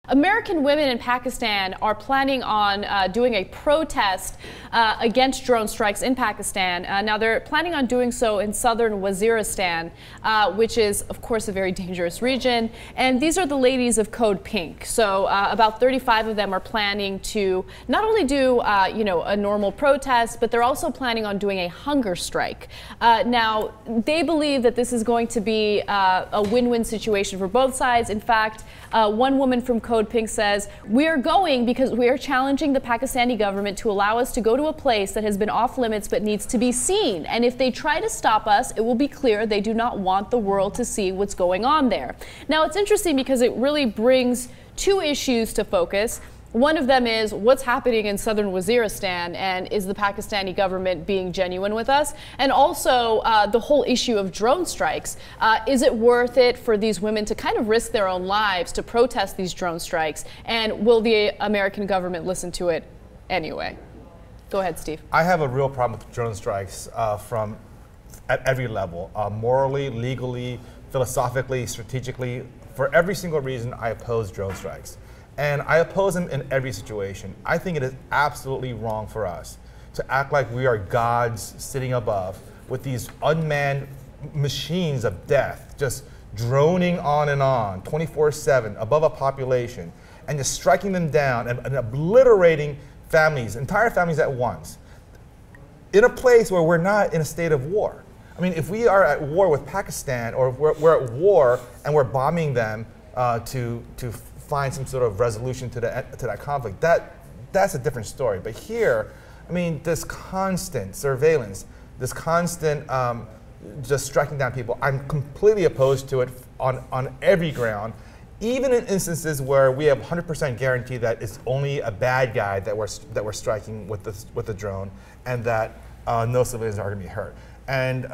American women in Pakistan are planning on doing a protest against drone strikes in Pakistan. Now, they're planning on doing so in southern Waziristan, which is, of course, a very dangerous region. And these are the ladies of Code Pink. So about 35 of them are planning to not only do, a normal protest, but they're also planning on doing a hunger strike. Now, they believe that this is going to be a win-win situation for both sides. In fact, one woman from Code Pink says, "We are going because we are challenging the Pakistani government to allow us to go to a place that has been off limits but needs to be seen. And if they try to stop us, it will be clear they do not want the world to see what's going on there." Now, it's interesting because it really brings two issues to focus. One of them is what's happening in southern Waziristan, and is the Pakistani government being genuine with us? And also the whole issue of drone strikes. Is it worth it for these women to kind of risk their own lives to protest these drone strikes? And will the American government listen to it anyway? Go ahead, Steve. I have a real problem with drone strikes at every level, morally, legally, philosophically, strategically. For every single reason, I oppose drone strikes. And I oppose them in every situation. I think it is absolutely wrong for us to act like we are gods sitting above with these unmanned machines of death just droning on and on 24/7 above a population and just striking them down and obliterating families, entire families at once, in a place where we're not in a state of war. I mean, if we are at war with Pakistan, or we're at war and we're bombing them to find some sort of resolution to that conflict, that's a different story. But here, I mean, this constant surveillance, this constant just striking down people, I'm completely opposed to it on every ground, even in instances where we have 100% guarantee that it's only a bad guy that we're striking with the drone, and that no civilians are going to be hurt. And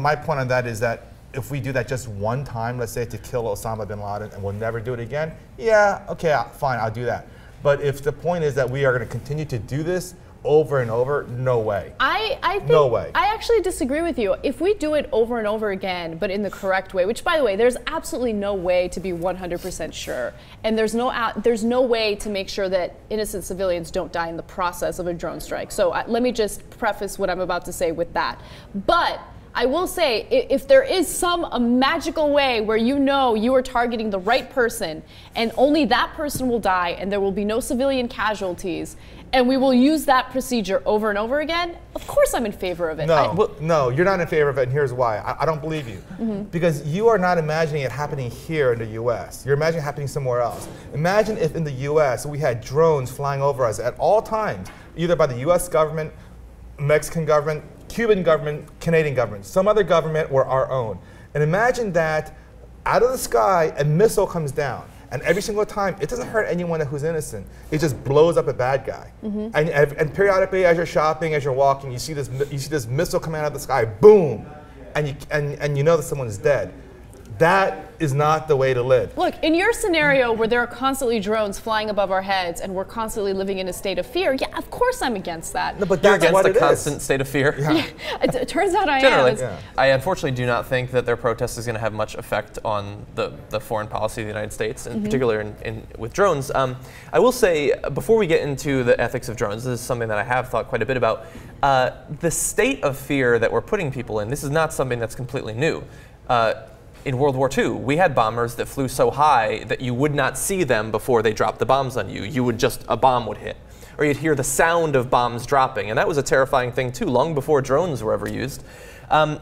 my point on that is that if we do that just one time, let's say to kill Osama bin Laden, and we'll never do it again, yeah, okay, fine, I'll do that. But if the point is that we are going to continue to do this over and over, no way. I think, no way. I actually disagree with you. If we do it over and over again, but in the correct way, which, by the way, there's absolutely no way to be 100% sure, and there's no way to make sure that innocent civilians don't die in the process of a drone strike. So let me just preface what I'm about to say with that. But I will say, if there is some magical way where you are targeting the right person and only that person will die and there will be no civilian casualties, and we will use that procedure over and over again, of course I'm in favor of it. No, you're not in favor of it, and here's why. I don't believe you. Because you are not imagining it happening here in the US. You're imagining it happening somewhere else. Imagine if in the US we had drones flying over us at all times, either by the US government, Mexican government, Cuban government, Canadian government, some other government, or our own. And imagine that out of the sky, a missile comes down. And every single time, it doesn't hurt anyone who's innocent. It just blows up a bad guy. And periodically, as you're shopping, as you're walking, you see this missile coming out of the sky, boom, and you know that someone is dead. That is not the way to live. Look, in your scenario where there are constantly drones flying above our heads and we're constantly living in a state of fear, yeah, of course I'm against that. No, but you're against a constant state of fear? Yeah. It turns out I Generally, am. Yeah. I unfortunately do not think that their protest is going to have much effect on the foreign policy of the United States, in particular with drones. I will say, before we get into the ethics of drones, this is something that I have thought quite a bit about. The state of fear that we're putting people in, this is not something that's completely new. In World War II, we had bombers that flew so high that you would not see them before they dropped the bombs on you. A bomb would hit. Or you'd hear the sound of bombs dropping, and that was a terrifying thing too, long before drones were ever used.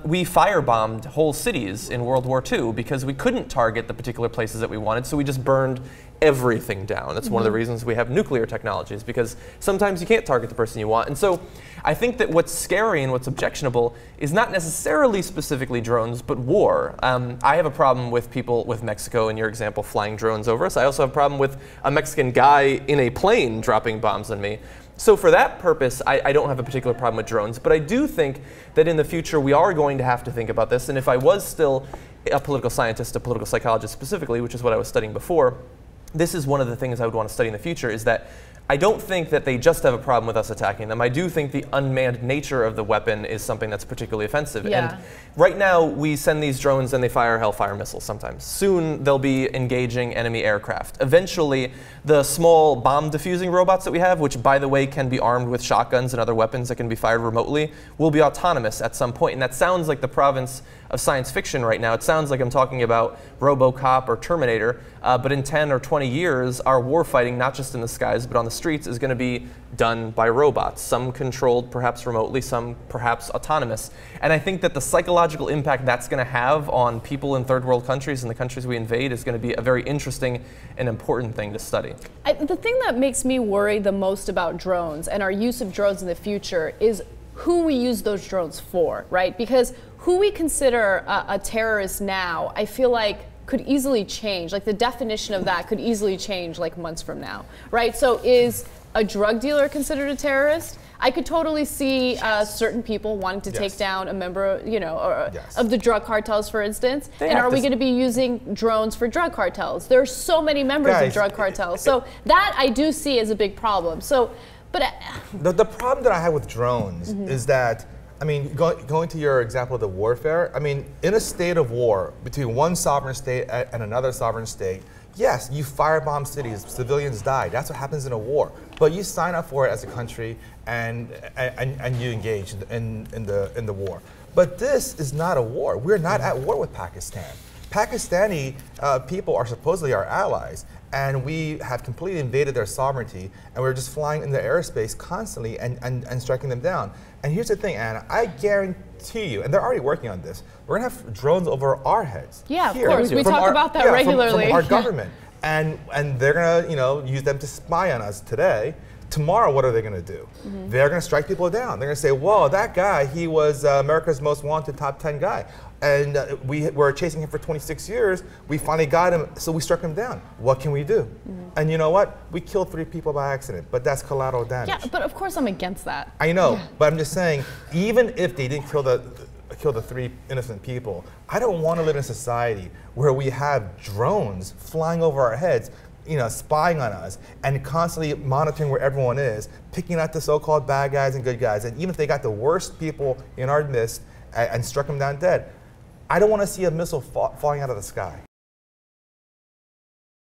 We firebombed whole cities in World War II because we couldn't target the particular places that we wanted, so we just burned everything down. That's one of the reasons we have nuclear technologies, because sometimes you can't target the person you want. And so I think that what's scary and what's objectionable is not necessarily specifically drones, but war. I have a problem with people with Mexico, in your example, flying drones over us. I also have a problem with a Mexican guy in a plane dropping bombs on me. So for that purpose, I don't have a particular problem with drones, but I do think that in the future we are going to have to think about this. And if I was still a political scientist, a political psychologist specifically, which is what I was studying before, this is one of the things I would want to study in the future, is that I don't think that they just have a problem with us attacking them. I do think the unmanned nature of the weapon is something that's particularly offensive. Yeah. And right now, we send these drones and they fire Hellfire missiles sometimes. Soon, they'll be engaging enemy aircraft. Eventually, the small bomb diffusing robots that we have, which, by the way, can be armed with shotguns and other weapons that can be fired remotely, will be autonomous at some point. And that sounds like the province of science fiction right now. It sounds like I'm talking about RoboCop or Terminator, but in 10 or 20 years, our war fighting, not just in the skies, but on the streets, is going to be done by robots, some controlled perhaps remotely, some perhaps autonomous. And I think that the psychological impact that's going to have on people in third world countries and the countries we invade is going to be a very interesting and important thing to study. The thing that makes me worry the most about drones and our use of drones in the future is who we use those drones for, right? Because who we consider a terrorist now, I feel like could easily change. Like the definition of that could easily change like months from now, right? So is a drug dealer considered a terrorist? I could totally see certain people wanting to take down a member, you know, of the drug cartels, for instance. And are we going to be using drones for drug cartels? There are so many members of drug cartels. So that I do see as a big problem. So, but the problem that I have with drones is that, I mean, going to your example of the warfare, I mean, in a state of war between one sovereign state and another sovereign state, yes, you firebomb cities, civilians die. That's what happens in a war. But you sign up for it as a country and you engage in the war. But this is not a war. We're not at war with Pakistan. Pakistani people are supposedly our allies, and we have completely invaded their sovereignty, and we're just flying in their airspace constantly and striking them down. And here's the thing, Anna, I guarantee you, and they're already working on this, we're gonna have drones over our heads. Yeah, of course, we talk about that regularly. From our government. And they're gonna, you know, use them to spy on us today. Tomorrow, what are they gonna do? They're gonna strike people down. They're gonna say, whoa, that guy, he was America's most wanted top 10 guy. And we were chasing him for 26 years. We finally got him, so we struck him down. What can we do? And you know what? We killed 3 people by accident, but that's collateral damage. Yeah, but of course I'm against that. I know, but I'm just saying, even if they didn't kill the 3 innocent people, I don't want to live in a society where we have drones flying over our heads, you know, spying on us and constantly monitoring where everyone is, picking out the so-called bad guys and good guys. And even if they got the worst people in our midst and struck them down dead, I don't want to see a missile falling out of the sky.